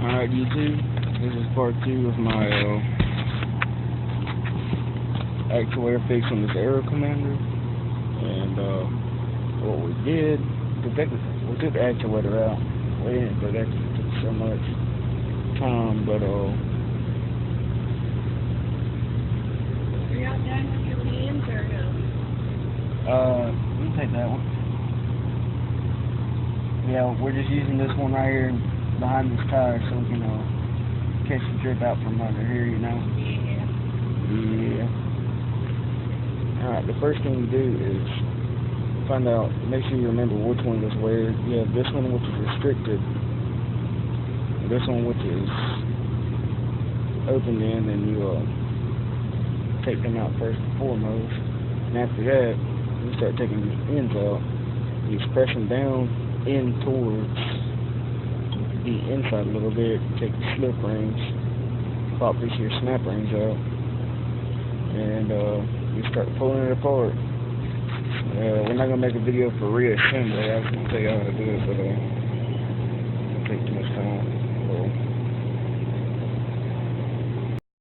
Alright, YouTube, this is part 2 of my actuator fix on this aero commander. And what we did, we took the actuator out. We didn't, but that took so much time. But Are y'all done with your ends or no? you can take that one. Yeah, we're just using this one right here behind this tire so we can catch the drip out from under here, you know? Yeah. Yeah. Alright, the first thing you do is find out, make sure you remember which one is where. You have this one which is restricted, this one which is opened in, and you take them out first and foremost. And after that, you start taking the ends out. You press them down in towards the inside a little bit, take the slip rings, pop these here snap rings out, and you start pulling it apart. We're not going to make a video for reassembly. I was going to tell you how to do it, but